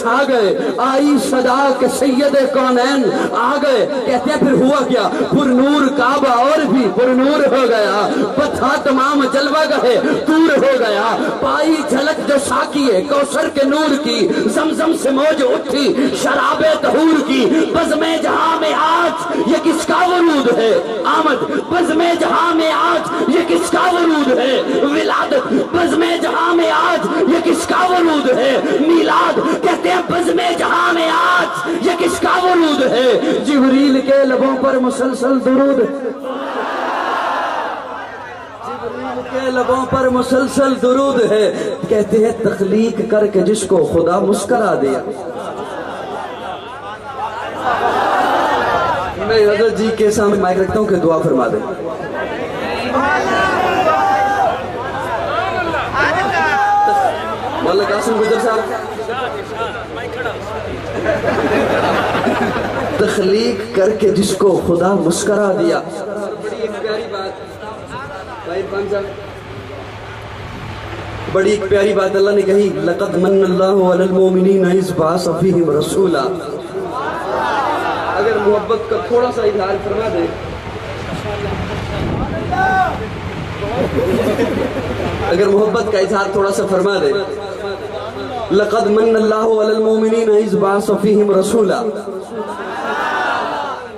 چھا گئے، آئی صدا کے سید کونین آ گئے۔ کہتے ہیں پھر ہوا کیا؟ پر نور کعبہ اور بھی پر نور ہو گیا، پتھا تمام جلوہ گہے دور ہو گیا۔ پائی جھلک جو ساکیے کوثر کے نور کی، زمزم سے موج اٹھی شراب طہور کی۔ بزم جہاں میں آج یہ کس کا ورود ہے آمد، بزم جہاں میں آج یہ کس کا ورود ہے ولادت، بزم جہاں میں آج یہ کس کا ورود ہے میلاد۔ کہتے ہیں بزم جہاں میں آج یہ کس کا ورود ہے؟ جبریل کے لبوں پر مسلسل درود، جبریل کے لبوں پر مسلسل درود ہے۔ کہتے ہیں تخلیق کر کے جس کو خدا مسکرا دیا۔ میں حضرت جی کے سامنے مائک رکھتا ہوں کہ دعا فرما دیں۔ مولانا قاسم گجر صاحب، تخلیق کر کے جس کو خدا مسکرا دیا۔ بڑی ایک پیاری بات بھائی عرفان صاحب، بڑی ایک پیاری بات اللہ نے کہی، لقد من اللہ علی المؤمنین اذ بعث فیہم رسولا۔ اگر محبت کا تھوڑا سا اظہار فرما دے، اگر محبت کا اظہار تھوڑا سا فرما دے، لقد من اللہ علی المؤمنین اذ بعث فیہم رسولا۔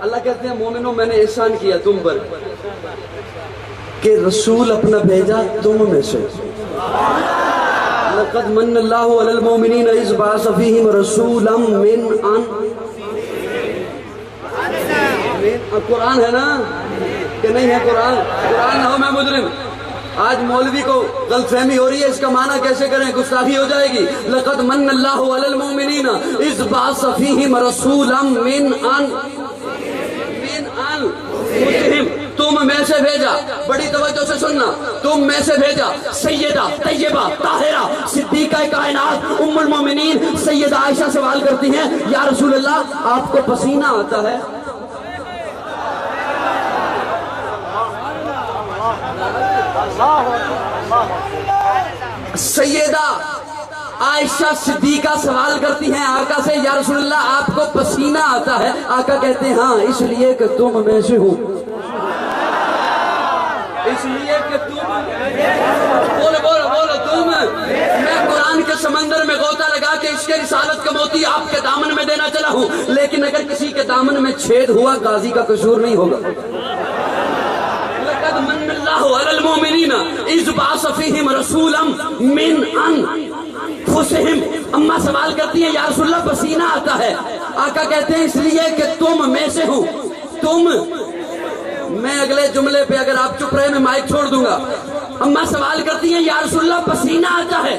اللہ کہتے ہیں مومنوں میں نے احسان کیا تم پر کہ رسول اپنا بھیجا تم میں سے۔ لقد من اللہ علی المؤمنین اذ بعث فیہم رسولا من قرآن ہے نا کہ نہیں ہے؟ قرآن قرآن نہ ہو میں مجرم۔ آج مولوی کو غلط فہمی ہو رہی ہے، اس کا معنی کیسے کریں؟ گستاخی ہو جائے گی۔ لقد من اللہ علی المؤمنین اذ بعث فیہم رسولا من انفسہم، تم میں سے بھیجا، بڑی توجہ سے سننا، تم میں سے بھیجا سیدہ طیبہ طاہرہ صدیقہ کائنات ام المومنین سیدہ عائشہ سوال کرتی ہیں، یا رسول اللہ آپ کو پسینہ آتا ہے؟ سیدہ عائشہ صدیقہ سوال کرتی ہیں آقا سے، یا رسول اللہ آپ کو پسینہ آتا ہے؟ آقا کہتے ہیں ہاں، اس لیے کہ تم میں سے ہوں، اس لیے کہ تم بولو تم۔ میں قرآن کے سمندر میں غوطہ لگا کے اس کے رسالت کا موتی آپ کے دامن میں دینا چلا ہوں، لیکن اگر کسی کے دامن میں چھید ہوا غازی کا قصور نہیں ہوگا۔ لقد من اللہ علی المؤمنین اذ بعث فیہم رسولا من انفسہم۔ اماں سوال کرتی ہیں یا رسول اللہ پسینہ آتا ہے؟ آقا کہتے ہیں اس لیے کہ تم میں سے ہوں، تم۔ میں اگلے جملے پہ اگر آپ چپ رہے میں مائک چھوڑ دوں گا۔ اماں سوال کرتی ہیں یا رسول اللہ پسینہ آتا ہے؟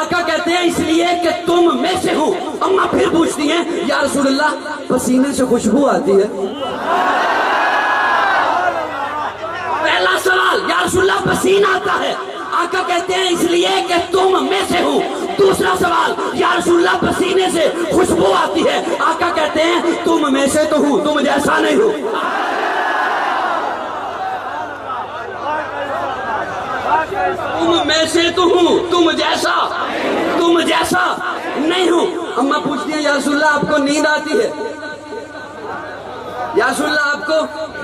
آقا کہتے ہیں اس لیے کہ تم میں سے ہوں۔ اماں پھر پوچھتی ہیں یا رسول اللہ پسینے سے خوشبو آتی ہے؟ پہلا سوال یا رسول اللہ پسینہ آتا ہے؟ آقا کہتے ہیں اس لیے کہ تم میں سے ہوں۔ دوسرا سوال یا رسول اللہ پسینے سے خوشبو آتی ہے؟ آقا کہتے ہیں تم میں سے تو ہوں، تم جیسا نہیں ہوں۔ تم میں سے تو ہوں، تم جیسا نہیں ہوں۔ اماں پوچھتی ہیں یا رسول اللہ آپ کو نیند آتی ہے؟ یا رسول اللہ آپ کو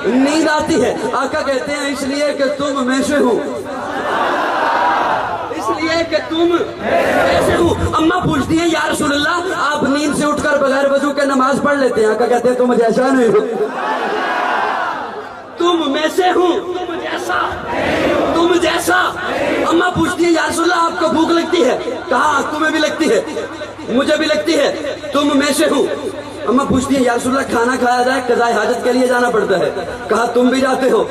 نیند آتی ہے؟ آقا کہتے ہیں اس لیے کہ تم میں سے ہوں، اس لیے کہ تم میں سے ہوں۔ اماں پوچھتی ہیں یا رسول اللہ آپ نیند سے اٹھ کر بغیر وضو کے نماز پڑھ لیتے ہیں؟ آقا کہتے ہیں تم جیسا نہیں ہوں، تم میں سے ہوں، تم جیسا۔ اماں پوچھتی ہے یا رسول اللہ آپ کو بھوک لگتی ہے؟ کہا تمہیں بھی لگتی ہے، مجھے بھی لگتی ہے، تم میں سے ہوں۔ اماں پوچھتی ہے یا رسول اللہ کھانا کھایا جائے قضاء حاجت کے لیے جانا پڑتا ہے؟ کہا تم بھی جاتے ہو،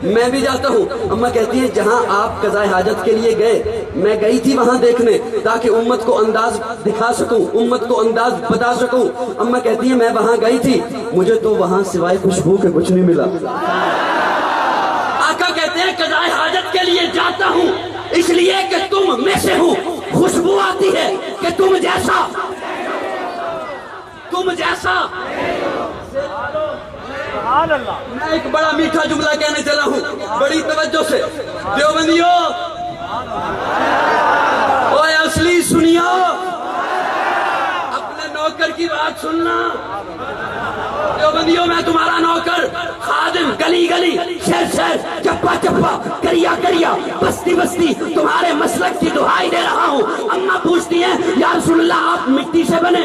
میں بھی جاتا ہوں۔ اماں کہتی ہیں جہاں آپ قضاء حاجت کے لیے گئے میں گئی تھی وہاں دیکھنے تاکہ امت کو انداز دکھا سکوں، امت کو انداز بتا سکوں۔ اماں کہتی ہیں میں وہاں گئی تھی، مجھے تو وہاں سوائے خوشبو کے کچھ نہیں ملا۔ آقا کہتے ہیں قضاء حاجت کے لیے جاتا ہوں اس لیے کہ تم میں سے ہوں، خوشبو آتی ہے کہ تم جیسا میں ایک بڑا میٹھا جملہ کہنے چلا ہوں، بڑی توجہ سے دیوبندیوں اوے اصلی سنیو، اپنے کی بات سننا دیوبندیوں، میں تمہارا نوکر خادم، گلی گلی شہر شہر چپا چپا کریا کریا بستی بستی تمہارے مسلک کی دہائی دے رہا ہوں۔ اماں پوچھتی ہیں یا رسول اللہ آپ مٹی سے بنے؟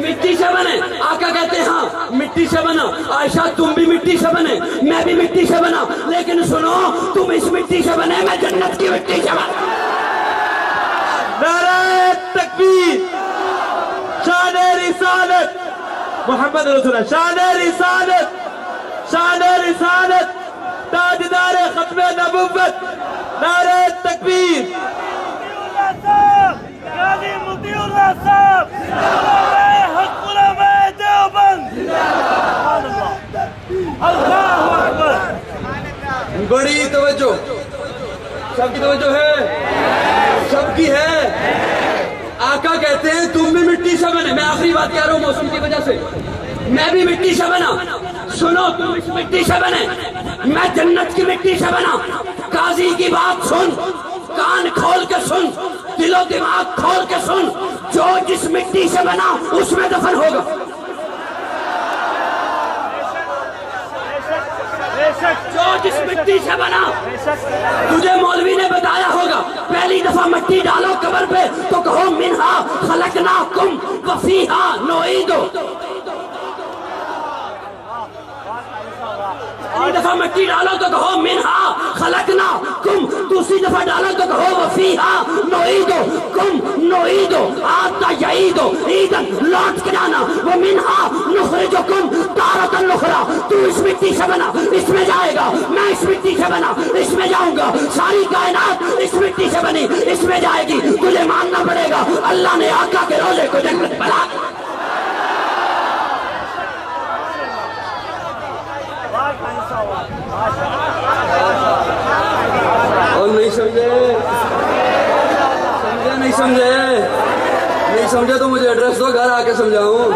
مٹی سے بنے؟ آقا کہتے ہیں ہاں مٹی سے بنا۔ عائشہ تم بھی مٹی سے بنے، میں بھی مٹی سے بنا، لیکن سنو تم اس مٹی سے بنے، میں جنت کی مٹی سے بنا۔ نعرہ تکبیر، شان رسالت محمد رسول اللہ، شان رسالت، شان رسالت، تاجدار ختم نبوت، نعرہ تکبیر۔ غازی مطیع اللہ صاحب حق علماء دیوبند، اللہ اکبر۔ بڑی توجہ، سب کی توجہ ہے، سب کی ہے۔ آقا کہتے ہیں تم بھی مٹی سے بنے۔ میں آخری بات کہہ رہا ہوں موسم کی وجہ سے، میں بھی مٹی سے بنا۔ سنو تم اس مٹی سے بنے، میں جنت کی مٹی سے بنا۔ قاضی کی بات سن، کان کھول کے سن، دل و دماغ کھول کے سن، جو جس مٹی سے بنا اس میں دفن ہوگا۔ جو جس مٹی سے بنا، تجھے مولوی نے بتایا ہوگا پہلی دفعہ مٹی ڈالو قبر پہ تو کہو منہا خلقناکم وفیہا نعیدو۔ پہلی دفعہ مٹی ڈالو تو کہو منہا خلقناکم، دوسری دفعہ ڈالو تو کہو وفیہا نعیدو کم نعیدو آتا یعیدو عیدن، لوٹ کے جانا، ومنہا نخرجکم تارۃ اخری۔ تو اس مٹی سے بنا، اس میں جائے گا، میں اس مٹی سے بنا، اس میں جاؤں گا، ساری کائنات اس مٹی سے بنی، اس میں جائے گی، تجھے ماننا پڑے گا اللہ نے آقا کے روزے کو جنت بنا۔ اور نہیں سمجھے؟ سمجھے نہیں سمجھے؟ نہیں سمجھے تو مجھے ایڈریس دو، گھر آ کے سمجھاؤں۔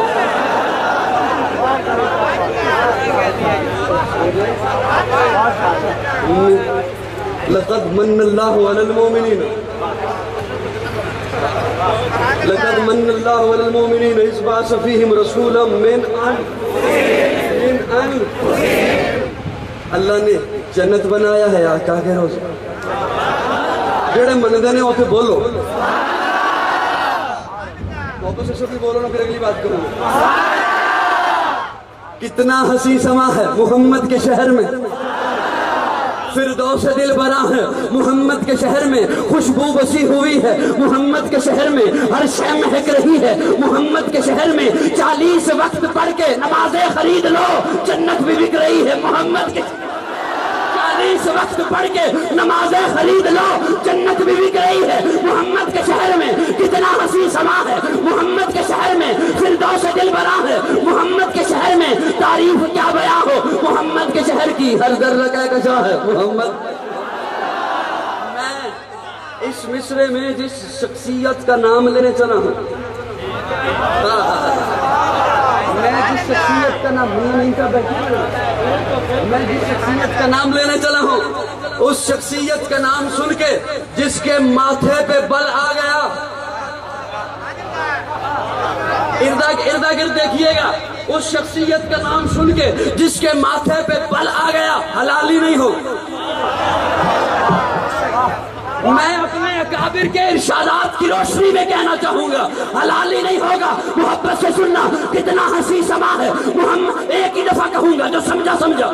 لقد من اللہ علی المؤمنین، لقد من اللہ علی المؤمنین اذ بعث فیہم رسولا من اللہ نے جنت بنایا ہے آقا کے روزے۔ جڑے مندے نے اوتھے بولو، تو سے سب بولو نا، پھر اگلی بات کروں۔ کتنا حسین سما ہے محمد کے شہر میں، فردوس دل برا ہے محمد کے شہر میں، خوشبو بسی ہوئی ہے محمد کے شہر میں، ہر شے مہک رہی ہے محمد کے شہر میں۔ 40 وقت پڑھ کے نمازیں خرید لو، جنت بھی بک رہی ہے محمد کے۔ 40 وقت پڑھ کے نمازیں خرید لو، جنت بھی بک رہی ہے محمد کے شہر میں۔ کتنا حسین سما ہے محمد کے شہر میں، فردوس دل برا ہے محمد کے شہر میں، تعریف کیا بیاں ہو محمد کے شہر کی، ہر ذرہ کہکشاں ہے محمد۔ میں اس مصرے میں جس شخصیت کا نام لینے چلا ہوں، میں جس شخصیت کا نام میں جس شخصیت کا نام لینے چلا ہوں، اس شخصیت کا نام سن کے جس کے ماتھے پہ بل آ گیا، اردا گرد دیکھیے گا، اس شخصیت کا نام سن کے جس کے ماتھے پہ بل آ گیا، حلالی نہیں ہو۔ میں اپنے اکابر کے ارشادات کی روشنی میں کہنا چاہوں گا، حلالی نہیں ہوگا۔ محبت سے سننا، کتنا حسین سما ہے محمد، ایک ہی دفعہ کہوں گا جو سمجھا سمجھا۔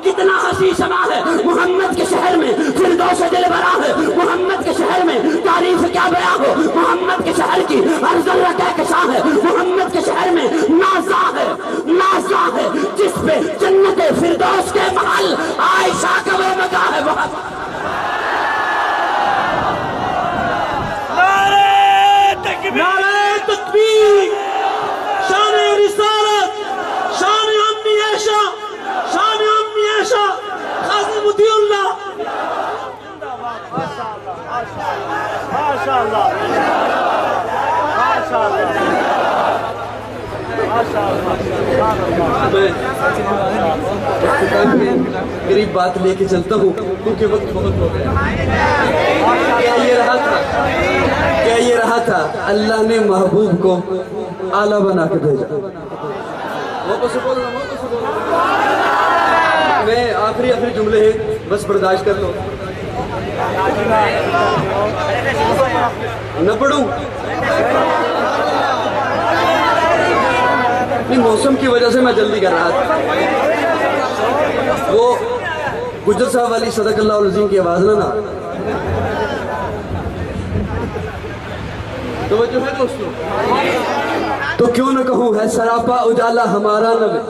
کتنا حسین سما ہے محمد کے شہر میں، فردوس دل برا ہے محمد کے شہر میں، تعریف کیا بیاں ہو محمد کے شہر کی، ہر ذرہ کہکشاں ہے محمد کے شہر میں۔ نازا ہے جس پہ جنت فردوس کے محل عائشہ کا وہ مقام ہے محمد۔ نعرہ تکبیر، شان رسالت، شان عمی عائشہ، قریب بات لے کے چلتا ہوں کیونکہ وقت بہت ہو گیا. کیا یہ رہا تھا اللہ نے محبوب کو اعلیٰ بنا کے بھیجا. میں آخری جملے ہیں بس برداشت کر لو. نہ پڑھوں نہیں، موسم کی وجہ سے میں جلدی کر رہا تھا. وہ گجر صاحب والی صدق اللہ العظیم کی آواز نا توجہ ہے دوستو. تو کیوں نہ کہوں ہے سراپا اجالا ہمارا نبی.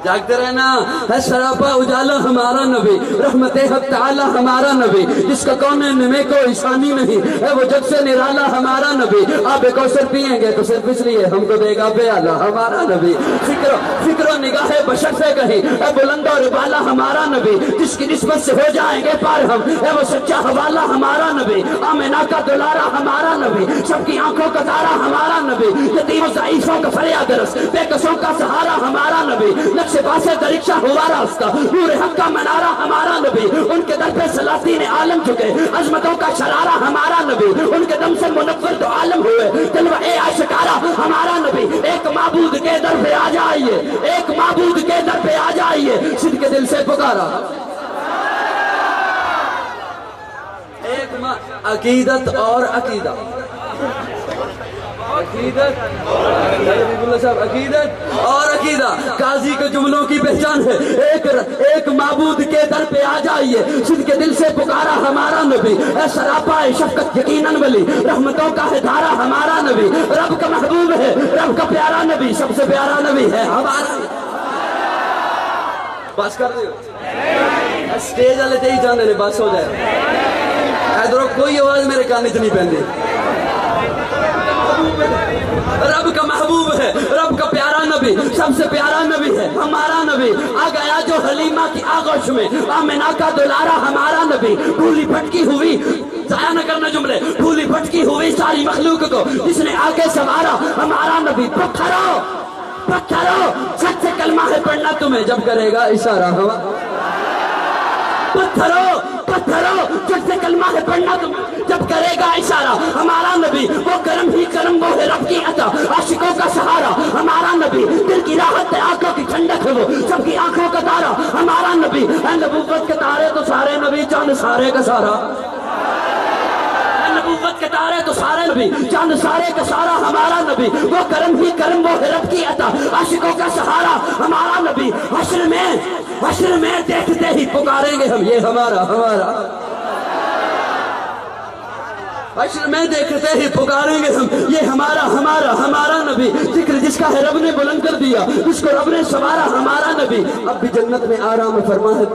جاگتے رہنا. ہے سراپا اجالا ہمارا نبی، رحمت حق تعالی ہمارا نبی، جس کا کونین میں کوئی ثانی نہیں ہے، وہ جگ سے نرالا ہمارا نبی. آب کوثر پیئیں گے تو صرف اس لیے ہم کو دے گا پیالہ ہمارا نبی. فکر و نگاہ بشر سے کہیں ہے بلند اور بالا ہمارا نبی، جس کی نسبت سے ہو جائیں گے پار ہم، ہے وہ سچا حوالہ ہمارا نبی. آمنہ کا دلارا ہمارا نبی، سب کی آنکھوں کا تارا ہمارا نبی، یتیم و ضعیفوں کا فریاد رس، بے کسوں کا سہارا ہمارا نبی. نقش پاسے درکشہ ہوا راستہ، نور حق کا منارہ ہمارا نبی. ان کے در پہ سلاطین عالم جھکے، عظمتوں کا شرارہ ہمارا نبی. ان کے دم سے منور تو عالم ہوئے، جلوہ عاشقارہ ہمارا نبی. ایک معبود کے در پہ آ جائیے، ایک معبود کے در پہ آ جائیے، صدق کے دل سے پکارا. ایک عقیدت اور عقیدہ، عقیدت اور عقیدہ قاضی کے جملوں کی پہچان ہے. ایک معبود کے در پہ آ جائیے، صدق کے دل سے پکارا ہمارا نبی. اے سراپا شفقت یقیناً ولی، رحمتوں کا ہے دھارا ہمارا نبی. رب کا محبوب ہے، رب کا پیارا نبی، سب سے پیارا نبی ہے ہمارا. بس کر دیو اسٹیج والے تے ہی جانے نے، بس ہو جائے. ادھر کوئی آواز میرے کان چ نہیں پہنتی. رب کا محبوب ہے، رب کا پیارا نبی، سب سے پیارا نبی ہے ہمارا نبی. آ گیا جو حلیمہ کی آغوش میں، آمنہ کا دلارا ہمارا نبی. بھولی پھٹکی ہوئی، ضائع نہ کرنا جملے، بھولی پھٹکی ہوئی ساری مخلوق کو جس نے آ کے سنوارا ہمارا نبی. پتھرو سچ سے کلمہ ہے پڑھنا تمہیں جب کرے گا اشارہ ہوا. پتھرو جب سے کلمہ ہے پڑھنا تمہیں جب کرے گا اشارہ ہمارا نبی. وہ کرم ہی کرم وہ ہے رب کی عطا، عاشقوں کا سہارا ہمارا نبی. دل کی راحت ہے، آنکھوں کی ٹھنڈک ہے، وہ سب کی آنکھوں کا تارا ہمارا نبی. اے نبوت کے تارے تو سارے نبی، چاند سارے کا سارا. نبوت کے تارے تو سارے نبی، چاند سارے کا سارا ہمارا نبی. وہ کرم ہی کرم وہ ہے رب کی عطا، عاشقوں کا سہارا ہمارا نبی. حشر میں دیکھتے ہی پکاریں گے ہم، یہ ہمارا. حشر میں دیکھتے ہی پکاریں گے ہم، یہ ہمارا نبی. ذکر جس کا ہے رب نے بلند کر دیا، جس کو رب نے سوارا ہمارا نبی. اب بھی جنت میں آرام فرما ہے.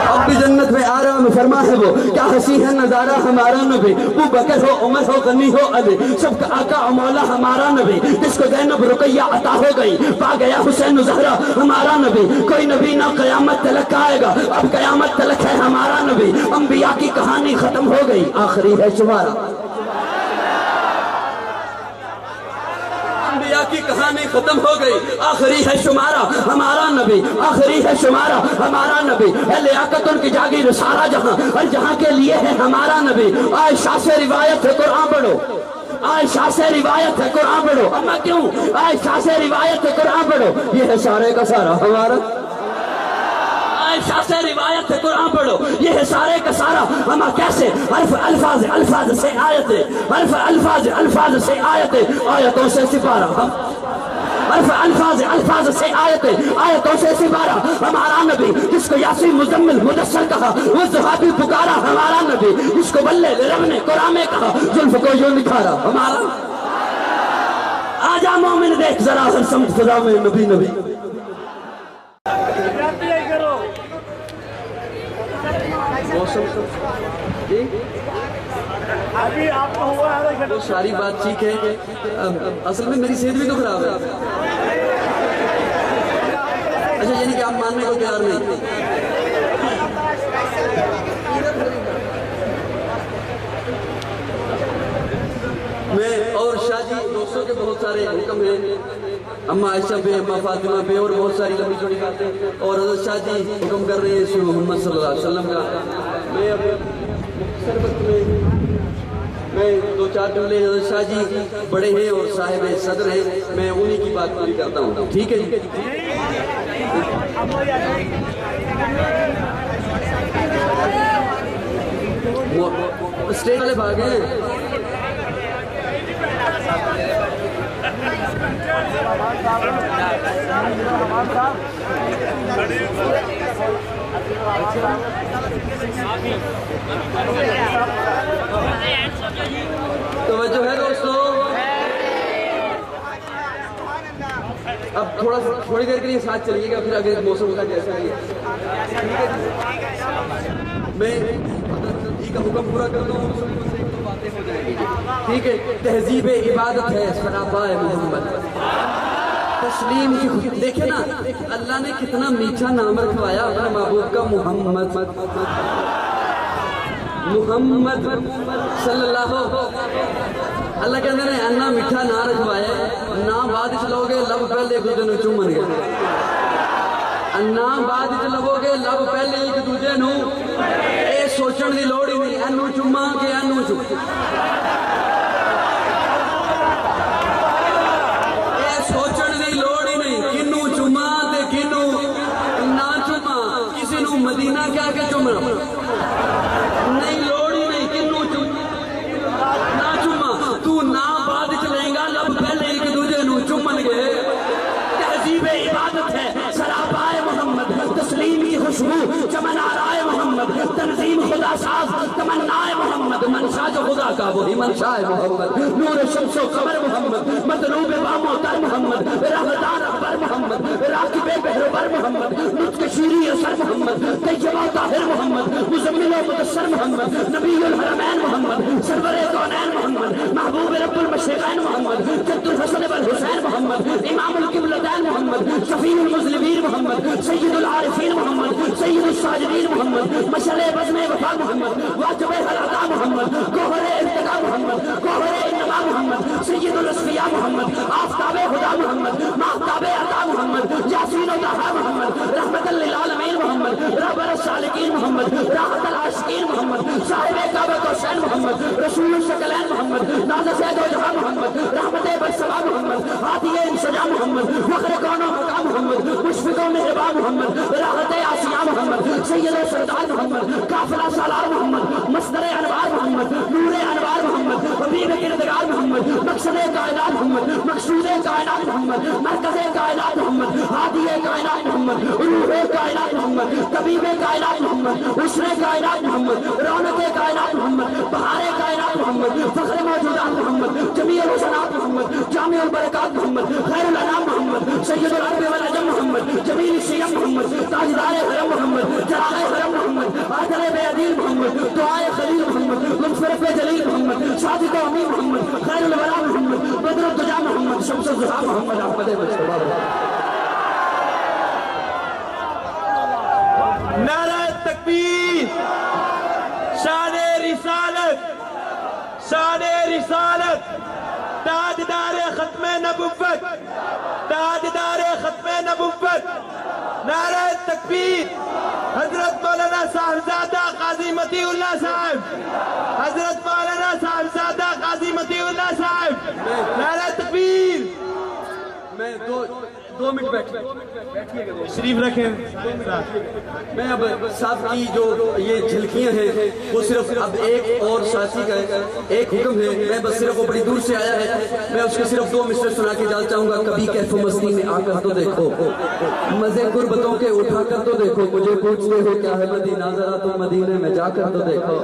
اب بھی جنت میں آرام فرما ہے وہ، کیا حسی ہے نظارہ ہمارا نبی. ابو بکر ہو، عمر ہو، غنی ہو، علی، سب کا آقا و مولا ہمارا نبی. جس کو زینب رقیہ عطا ہو گئی، پا گیا حسین و زہرا ہمارا نبی. کوئی نبی نہ قیامت تلک آئے گا، اب قیامت تلک ہے ہمارا نبی. انبیاء کی کہانی ختم ہو گئی، آخری ہے شمارا. کی کہانی ختم ہو گئی، آخری ہے شمارہ ہمارا نبی. آخری ہے شمارہ ہمارا نبی. اے لیاقت ان کی جاگیر سارا جہاں، ہر جہاں کے لیے ہے ہمارا نبی. عائشہ سے روایت ہے قرآن پڑھو، عائشہ سے روایت ہے قرآن پڑھو. اما کیوں؟ عائشہ سے روایت ہے قرآن پڑھو، یہ ہے سارے کا سارا ہمارا. عائشہ سے روایت ہے قرآن پڑھو، یہ ہے سارے کا سارا. ہما کیسے؟ حرف الفاظ سے آیتیں، حرف الفاظ سے آیتیں، آیتوں سے سپارہ. حرف الفاظ سے آیتوں سے سپارہ ہمارا نبی. جس کو یاسین مزمل مدثر کہا، وہ صحابی پکارا ہمارا نبی. جس کو بلے رب نے قرآن میں کہا، زلف کو یوں نکھارا ہمارا. آجا مومن دیکھ ذرا ہر سمت فضا میں نبی. ابھی آپ کو ہوا ہے وہ ساری بات ٹھیک ہے، اصل میں میری صحت بھی تو خراب ہے. اچھا یعنی کہ آپ ماننے کو تیار نہیں. میں اور شاہ جی دوستوں کے بہت سارے حکم ہیں، اماں عائشہ پہ، اماں فاطمہ پہ، اور بہت ساری لمبی چوڑی باتیں، اور حضرت شاہ جی حکم کر رہے ہیں سو محمد صلی اللہ علیہ وسلم کا۔ میں اب مختصر وقت میں دو چار جملے، حضرت شاہ جی بڑے ہیں اور صاحب صدر ہیں، میں انہی کی بات پوری کرتا ہوں، ٹھیک ہے جی؟ اسٹیج والے بھاگ ہیں۔ توجہ ہے دوستو، اب تھوڑی دیر کے لیے ساتھ چلیے گا، پھر اگر موسم کا جیسا ہے میں جی کا حکم پورا کرتا ہوں، تو باتیں ہو جائیں گی، ٹھیک ہے؟ تہذیب عبادت ہے سراپا محمد، تسلیم کی خوشی۔ دیکھیں نا اللہ نے کتنا میٹھا نام رکھوایا اپنے محبوب کا، محمد محمد صلی اللہ۔ اللہ کہتے ہیں انا میٹھا نہ رکھوایا، نہ بعد چلو گے لب پہلے ایک دوسرے نو چومن گے، انا بعد چلو گے لب پہلے ایک دوسرے نو، اے سوچن دی لوڑ ہی نہیں، اینو چوما کہ اینو چوما، اے سوچن دی لوڑ ہی نہیں کنو چوما تے کنو نہ چوما، کسی نو مدینہ کہہ کے چومنا نہیں، لوڑ ہی نہیں کنو چوما نہ چوما، تو نہ بعد چلیں گا لب پہلے ایک دوسرے نو چومن گے۔ تہذیب عبادت ہے سراپائے محمد، تسلیم کی خوشبو چمن آرائے محمد، تنظیم خدا ساز تمنائے محمد، منشا جو خدا کا وہی منشا ہے محمد، نور شمس و قمر محمد، مطلوب بام و تر محمد، رحمتان اکبر محمد، راکب بہربر محمد، نطق شیری اثر محمد، طیبہ طاہر محمد، مزمل و مدثر محمد، نبی الحرمین محمد، سرور کونین محمد، محبوب رب المشرقین محمد، جد الحسن والحسین محمد، امام القبلتین محمد، شفیع المذنبین محمد، سید العارفین محمد، سید الساجدین محمد، مشعل بزم وفا محمد، واجب حلاتا محمد، گوہر ارتقا محمد، گوہر انما محمد، سید الاصفیاء محمد، آفتاب خدا محمد، ماہتاب عطا محمد، یاسین و طہا محمد، رحمت للعالمین محمد، رہبر السالکین محمد، راحت العاشقین محمد، صاحب کعبہ حسین محمد، رسول الشکلین محمد، ناز دو جہاں محمد، رحمت برسما محمد، ہادی انسجا محمد، فخر کون و مقام محمد، مشفق و مہربان محمد، راحت آسیہ محمد، سید و سردار محمد، قافلہ سالار محمد، مصدر انوار محمد، نور انوار محمد، حبیب کردگار محمد، مقصد کائنات محمد، مقصود کائنات محمد، مرکز کائنات محمد، ہادی کائنات محمد، روح کائنات محمد، طبیب کائنات محمد، حسن کائنات محمد، رونق کائنات محمد، بہار کائنات محمد، فخر موجودات محمد، جمیع الحسنات محمد، جامع البرکات محمد، خیر الانام محمد، سید العرب والعجم محمد، جمیل الشیعہ محمد، تاجدار حرم محمد، جلال حرم محمد، آجر بے عدیل محمد، دعائے خلیل محمد، منصرف جلیل محمد، صادق و امین محمد، خیر الورا محمد، بدر الدجا محمد، شمس الضحا محمد، احمد مصطفیٰ۔ نعرہ تکبیر، شان رسالت، شان رسالت، تاجدار ختم نبوت، تاجدار ختم نبوت، نعرہ تکبیر، حضرت مولانا صاحبزادہ قاضی مطیع اللہ صاحب، حضرت مولانا صاحبزادہ قاضی مطیع اللہ صاحب، نعرہ تکبیر۔ میں دو منٹ بیٹھیے گا، شریف رکھیں۔ میں اب صاحب کی جو یہ جھلکیاں ہیں وہ صرف اب ایک اور ساتھی کا ایک حکم ہے، میں بس صرف وہ بڑی دور سے آیا ہے، میں اس کے صرف 2 مصرع سنا کے جانا چاہوں گا۔ کبھی کیف و مستی میں آ کر تو دیکھو، مزے غربتوں کے اٹھا کر تو دیکھو، مجھے پوچھتے ہو کیا ہے مدینہ، ذرا تم مدینے میں جا کر تو دیکھو۔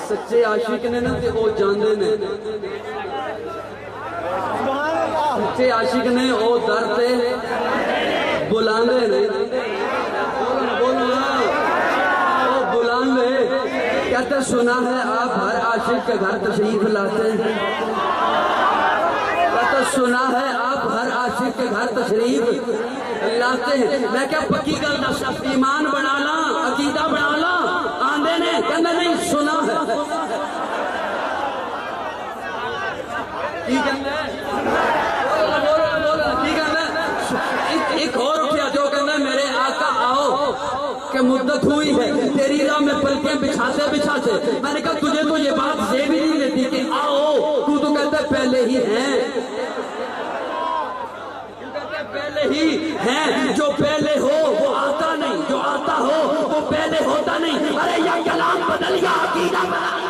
سچے عاشق نے نا تے وہ جاندے نے، سچے عاشق نے او در تے بلاندے نے، بلاندے کہتے سنا ہے آپ ہر عاشق کے گھر تشریف لاتے ہیں، کہتے سنا ہے آپ ہر عاشق کے گھر تشریف لاتے ہیں۔ میں کیا پکی گل دس، ایمان بنا لا، عقیدہ بنا لا، آندے نے کہندے نہیں سنا ہے، کی کہنا ہے کی کہنا ہے ایک اور اٹھیا جو کہنا ہے میرے آقا آؤ کہ مدت ہوئی ہے تیری راہ میں پلکیں بچھاتے بچھاتے میں نے کہا تجھے تو یہ بات زیب ہی نہیں دیتی کہ آؤ تو کہتا ہے پہلے ہی ہیں پہلے ہی ہیں جو پہلے ہو وہ آتا نہیں جو آتا ہو وہ پہلے ہوتا نہیں ارے یہ کلام بدل گیا عقیدہ بدل گیا